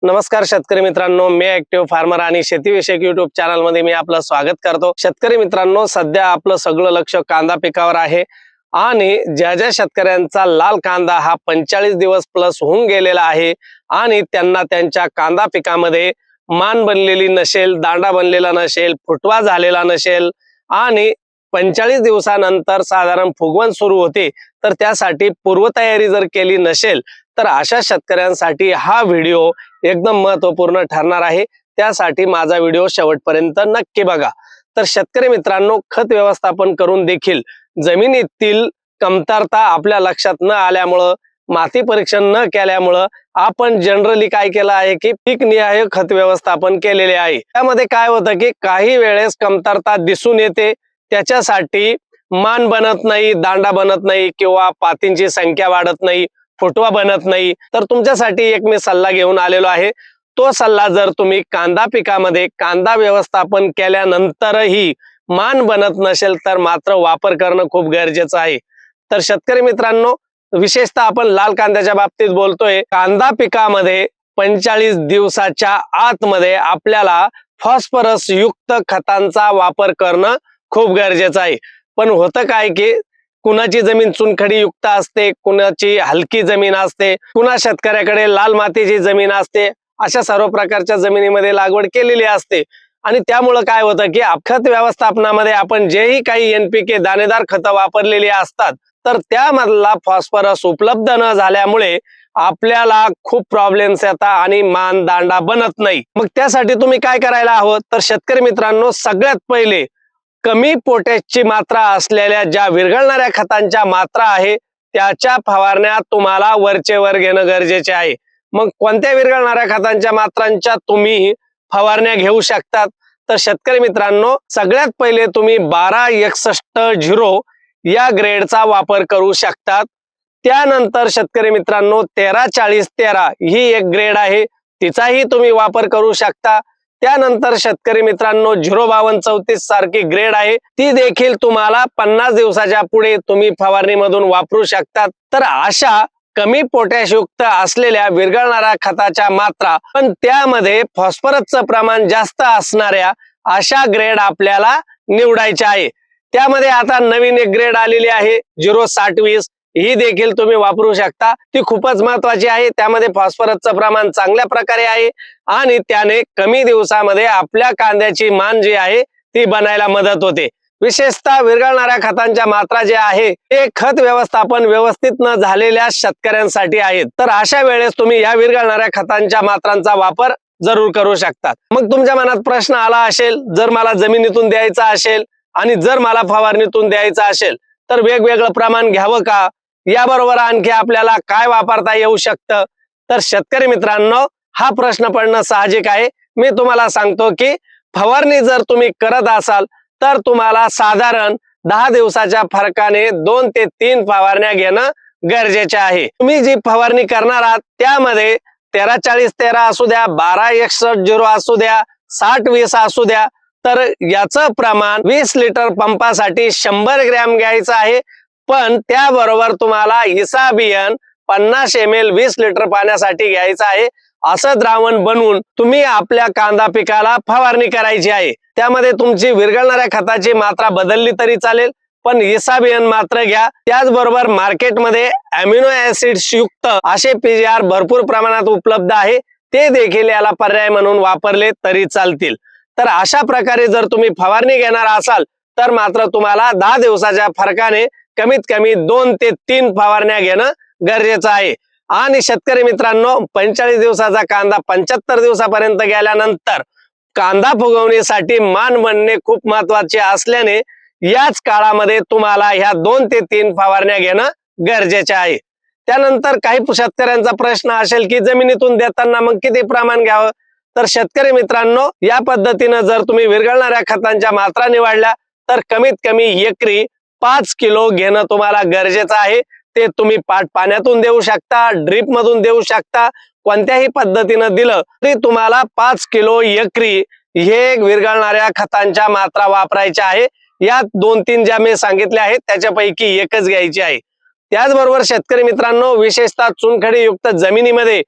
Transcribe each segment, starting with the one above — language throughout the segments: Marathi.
नमस्कार शेतकरी मित्रांनो, मी ऍक्टिव्ह फार्मर आणि शेतीविषयक युट्यूब चॅनल मध्ये मी आपलं स्वागत करतो। शेतकरी मित्रांनो, सध्या आपलं सगळं लक्ष कांदा पिकावर आहे आणि ज्या ज्या शेतकऱ्यांचा लाल कांदा हा 45 दिवस प्लस होऊन गेलेला आहे आणि त्यांना त्यांच्या कांदा पिकामध्ये मान बनलेली नसेल, दांडा बनलेला नसेल, फुटवा झालेला नसेल आणि 45 दिवसानंतर साधारण फुगवण सुरू होते, तर त्यासाठी पूर्वतयारी जर केली नसेल तर अशा शेतकऱ्यांसाठी हा व्हिडिओ एकदम महत्त्वपूर्ण ठरणार आहे। त्यासाठी माझा व्हिडिओ शेवटपर्यंत नक्की बघा। तर शेतकरी मित्रांनो, खत व्यवस्थापन करून देखील जमिनीतील कमतरता आपल्या लक्षात न आल्यामुळे, माती परीक्षण न केल्यामुळे आपण जनरली काय केलं आहे की पीकनिहाय खत व्यवस्थापन केलेले आहे। त्यामध्ये काय होतं की काही वेळेस कमतरता दिसून येते, त्याच्यासाठी मान बनत नाही, दांडा बनत नाही किंवा पातींची संख्या वाढत नाही, फुटवा बनत नाही। तर तुमच्यासाठी एक मी सल्ला घेऊन आलेलो आहे। तो सल्ला जर तुम्ही कांदा पिकामध्ये कांदा व्यवस्थापन केल्यानंतरही मान बनत नसेल तर मात्र वापर करणं खूप गरजेचं आहे। तर शेतकरी मित्रांनो, विशेषतः आपण लाल कांद्याच्या बाबतीत बोलतोय। कांदा पिकामध्ये 45 दिवसाच्या आतमध्ये आपल्याला फॉस्फरस युक्त खतांचा वापर करणं खूप गरजेचं आहे। पण होतं काय की कुणाची जमीन चुनखडी युक्त असते, कुणाची हलकी जमीन असते, कुणा शेतकऱ्याकडे लाल मातीची जमीन असते। अशा सर्व प्रकारच्या जमिनीमध्ये लागवड केलेली असते आणि त्यामुळे काय होतं की खत व्यवस्थापनामध्ये आपण जेही काही NPK दाणेदार खतं वापरलेली असतात, तर त्यामधला फॉस्फरस उपलब्ध न झाल्यामुळे आपल्याला खूप प्रॉब्लेम्स येतात आणि मान दांडा बनत नाही। मग त्यासाठी तुम्ही काय करायला हवं, तर शेतकरी मित्रांनो, सगळ्यात पहिले कमी पोटॅशची मात्रा असलेल्या ज्या विरघळणाऱ्या खतांच्या मात्रा आहे त्याच्या फवारण्या तुम्हाला वरचेवर घेणं गरजेचे आहे। मग कोणत्या विरघळणाऱ्या खतांच्या मात्रांच्या तुम्ही फवारण्या घेऊ शकतात, तर शेतकरी मित्रांनो, सगळ्यात पहिले तुम्ही 1261 या ग्रेडचा वापर करू शकतात। त्यानंतर शेतकरी मित्रांनो, 134013 ही एक ग्रेड आहे, तिचाही तुम्ही वापर करू शकता। त्यानंतर शेतकरी मित्रांनो, 05234 सारखी ग्रेड आहे, ती देखील तुम्हाला 50 दिवसाच्या पुढे तुम्ही फवारणीमधून वापरू शकतात। तर अशा कमी पोटॅश युक्त असलेल्या विरघळणाऱ्या खताच्या मात्रा पण त्यामध्ये फॉस्फरसचं प्रमाण जास्त असणाऱ्या अशा ग्रेड आपल्याला निवडायच्या आहे। त्यामध्ये आता नवीन एक ग्रेड आलेली आहे 06020, ही देखील तुम्ही वापरू शकता। ती खूपच महत्वाची आहे। त्यामध्ये फॉस्फरसचं प्रमाण चांगल्या प्रकारे आहे आणि त्याने कमी दिवसामध्ये आपल्या कांद्याची मान जी आहे ती बनायला मदत होते। विशेषतः विरघळणाऱ्या खतांच्या मात्रा जे आहे ते खत व्यवस्थापन व्यवस्थित न झालेल्या शेतकऱ्यांसाठी आहेत। तर अशा वेळेस तुम्ही या विरघळणाऱ्या खतांच्या मात्रांचा वापर जरूर करू शकतात। मग तुमच्या मनात प्रश्न आला असेल, जर मला जमिनीतून द्यायचा असेल आणि जर मला फवारणीतून द्यायचा असेल तर वेगवेगळं प्रमाण घ्यावं का, याबरोबर आणखी आपल्याला काय वापरता येऊ शकतं, तर शेतकरी मित्रांनो, हा प्रश्न पडणं साहजिक आहे। मी तुम्हाला सांगतो की फवारणी जर तुम्ही करत असाल तर तुम्हाला साधारण 10 दिवसाच्या फरकाने 2 ते 3 फवारण्या घेणं गरजेचे आहे। तुम्ही जी फवारणी करणार आहात त्यामध्ये 134013 असू द्या, 1261 असू द्या, 6020 असू द्या, तर याचं प्रमाण 20 लिटर पंपासाठी 100 ग्रॅम घ्यायचं आहे। पण त्याबरोबर तुम्हाला इसाबियन 50 ml 20 लिटर पाण्यासाठी घ्यायचं आहे। असं द्रावण बनवून तुम्ही आपल्या कांदा पिकाला फवारणी करायची आहे। त्यामध्ये तुमची विरघळणाऱ्या खताची मात्रा बदलली तरी चालेल, पण इसाबियन मात्र घ्या। त्याचबरोबर मार्केटमध्ये अमिनो ऍसिड्स युक्त असे PGR भरपूर प्रमाणात उपलब्ध आहे, ते देखील याला पर्याय म्हणून वापरले तरी चालतील। तर अशा प्रकारे जर तुम्ही फवारणी घेणार असाल तर मात्र तुम्हाला 10 दिवसाच्या फरकाने कमीत कमी 2 ते 3 फवारण्या घेणं गरजेचं आहे। आणि शेतकरी मित्रांनो, 45 दिवसाचा कांदा 75 दिवसापर्यंत गेल्यानंतर कांदा फुगवणीसाठी मान बनणे खूप महत्वाचे असल्याने याच काळामध्ये तुम्हाला ह्या 2 ते 3 फवारण्या घेणं गरजेचे आहे। त्यानंतर काही शेतकऱ्यांचा प्रश्न असेल की जमिनीतून देताना मग किती प्रमाण घ्यावं, तर शेतकरी मित्रांनो, या पद्धतीने जर तुम्ही विरघळणाऱ्या खतांच्या मात्रा निवडल्या तर कमीत कमी एकरी 5 किलो घेणं तुम्हाला गरजेचं आहे। ते तुम्ही पाण्यातून देऊ शकता, ड्रीप मधून देऊ शकता, कोणत्याही पद्धतीने दिलं तरी तुम्हाला 5 किलो एकरी हे विरघळणाऱ्या खतांच्या मात्रा वापरायच्या आहे। या 2-3 ज्या मी सांगितल्या आहेत त्याच्यापैकी एकच घ्यायची आहे। त्याचबरोबर शेतकरी मित्रांनो, विशेषतः चुनखडी युक्त जमिनीमध्ये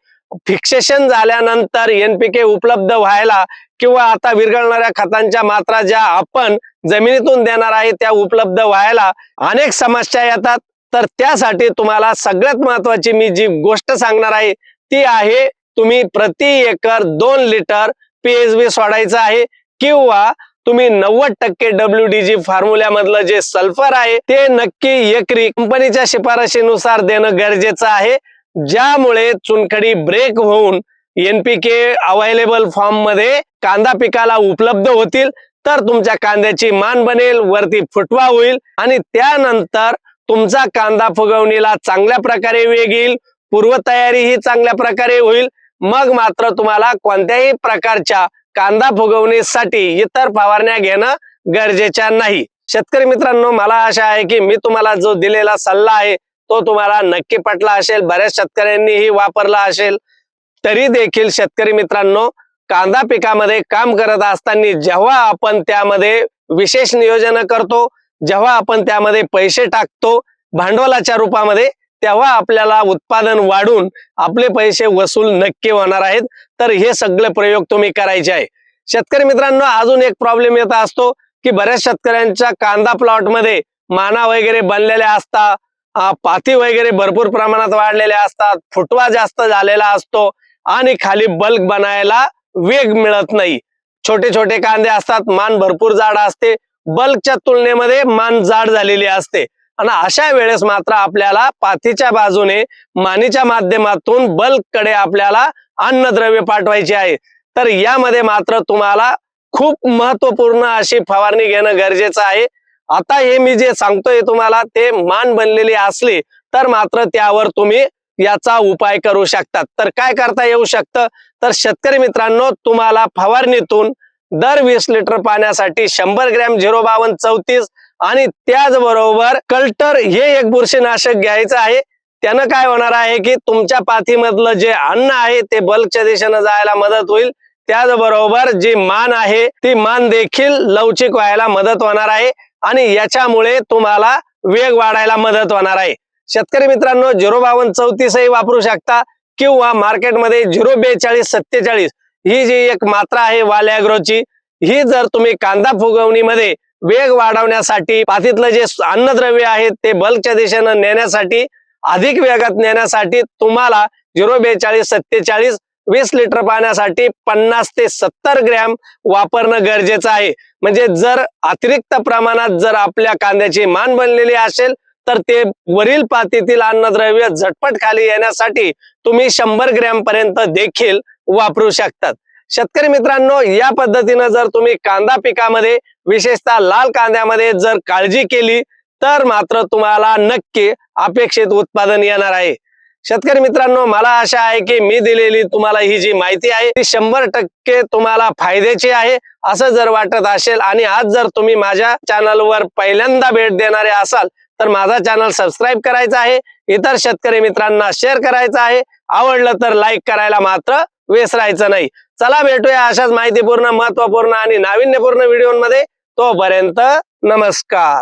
फिक्सेशन झाल्यानंतर NPK उपलब्ध व्हायला किंवा आता विरघळणाऱ्या खतांच्या मात्रा ज्या आपण जमिनीतून देणार आहे त्या उपलब्ध व्हायला अनेक समस्या येतात. तर त्यासाठी तुम्हाला सगळ्यात महत्वाची मी जी गोष्ट सांगणार आहे ती आहे, तुम्ही प्रति एकर 2 लिटर PSB सोडायचं आहे किंवा तुम्ही 90% WDG फॉर्म्युल्यामधलं जे सल्फर आहे ते नक्की एकरी कंपनीच्या शिफारशीनुसार देणं गरजेचं आहे, ज्यामुळे चुनखडी ब्रेक होऊन NPK अवेलेबल फॉर्म मध्ये कांदा पिकाला उपलब्ध होतील. तर तुमच्या कांद्याची मान बनेल, वरती फुटवा होईल आणि त्यानंतर तुमचा कांदा फुगवणीला चांगल्या प्रकारे वेग येईल, पूर्वतयारी ही चांगल्या प्रकारे होईल. मग मात्र तुम्हाला कोणत्याही प्रकारच्या कांदा फुगवणीसाठी इतर फवारण्या घेणं गरजेच्या नाही. शेतकरी मित्रांनो, मला आशा आहे की मी तुम्हाला जो दिलेला सल्ला आहे तो तुम्हाला नक्की पटला असेल, बऱ्याच शेतकऱ्यांनीही वापरला असेल. तरी देखील शेतकरी मित्रांनो, कांदा पिकामध्ये काम करत असताना जेव्हा आपण त्यामध्ये विशेष नियोजन करतो, जेव्हा आपण त्यामध्ये पैसे टाकतो भांडवलाच्या रूपामध्ये, तेव्हा आपल्याला उत्पादन वाढून आपले पैसे वसूल नक्की होणार आहेत. तर हे सगळे प्रयोग तुम्ही करायचे आहे. शेतकरी मित्रांनो, अजून एक प्रॉब्लेम येत असतो की बऱ्याच शेतकऱ्यांच्या कांदा प्लॉट मध्ये माना वगैरे बनलेल्या असतात, पाती वगैरे भरपूर प्रमाणात वाढलेल्या असतात, फुटवा जास्त झालेला असतो आणि खाली बल्क बनायला वेग मिळत नाही. छोटे छोटे कांदे असतात, मान भरपूर जाड असते, बल्कच्या तुलनेमध्ये मान जाड झालेली असते आणि अशा वेळेस मात्र आपल्याला पातीच्या बाजूने मानीच्या माध्यमातून बल्क कडे आपल्याला अन्नद्रव्य पाठवायचे आहे. तर यामध्ये मात्र तुम्हाला खूप महत्वपूर्ण अशी फवारणी घेणं गरजेचं आहे. आता हे मी जे सांगतोय तुम्हाला ते मान बनलेली असली तर मात्र त्यावर तुम्ही याचा उपाय करू शकतात. तर काय करता येऊ शकतं, तर शेतकरी मित्रांनो, तुम्हाला फवारणीतून दर 20 लिटर पाण्यासाठी 100 ग्रॅम 05234 आणि त्याचबरोबर कल्टर हे एक बुरशीनाशक घ्यायचं आहे. त्यानं काय होणार आहे की तुमच्या पाथीमधलं जे अन्न आहे ते बल्कच्या दिशेनं जायला मदत होईल. त्याचबरोबर जी मान आहे ती मान देखील लवचिक व्हायला मदत होणार आहे आणि याच्यामुळे तुम्हाला वेग वाढायला मदत होणार आहे. शेतकरी मित्रांनो, 05234 ही वापरू शकता किंवा मार्केटमध्ये 04247 ही जी एक मात्रा आहे वालॅग्रोची, ही जर तुम्ही कांदा फुगवणीमध्ये वेग वाढवण्यासाठी, पातीतलं जे अन्नद्रव्य आहे ते बल्कच्या दिशेनं नेण्यासाठी, अधिक वेगात नेण्यासाठी तुम्हाला 04247 20 लिटर पाण्यासाठी 50 ते 70 ग्रॅम वापरणं गरजेचं आहे. म्हणजे जर अतिरिक्त प्रमाणात जर आपल्या कांद्याची मान बनलेली असेल तर ते वरील पातीतील अन्नद्रव्य झटपट खाली येण्यासाठी तुम्ही 100 ग्रॅम पर्यंत देखील वापरू शकतात. शेतकरी मित्रांनो, या पद्धतीनं जर तुम्ही कांदा पिकामध्ये विशेषतः लाल कांद्यामध्ये जर काळजी केली तर मात्र तुम्हाला नक्की अपेक्षित उत्पादन येणार आहे. शेतकरी मित्रांनो, मला आशा आहे की मी दिलेली तुम्हाला ही जी माहिती आहे ती 100% तुम्हाला फायद्याची आहे असं जर वाटत असेल आणि आज जर तुम्ही माझ्या चॅनलवर पहिल्यांदा भेट देणारे असाल तर माझा चॅनल सबस्क्राईब करायचा आहे, इतर शेतकरी मित्रांना शेअर करायचा आहे, आवडलं तर लाईक करायला मात्र विसरायचं नाही. चला भेटूया अशाच माहितीपूर्ण, महत्वपूर्ण आणि नाविन्यपूर्ण व्हिडिओमध्ये. तोपर्यंत नमस्कार.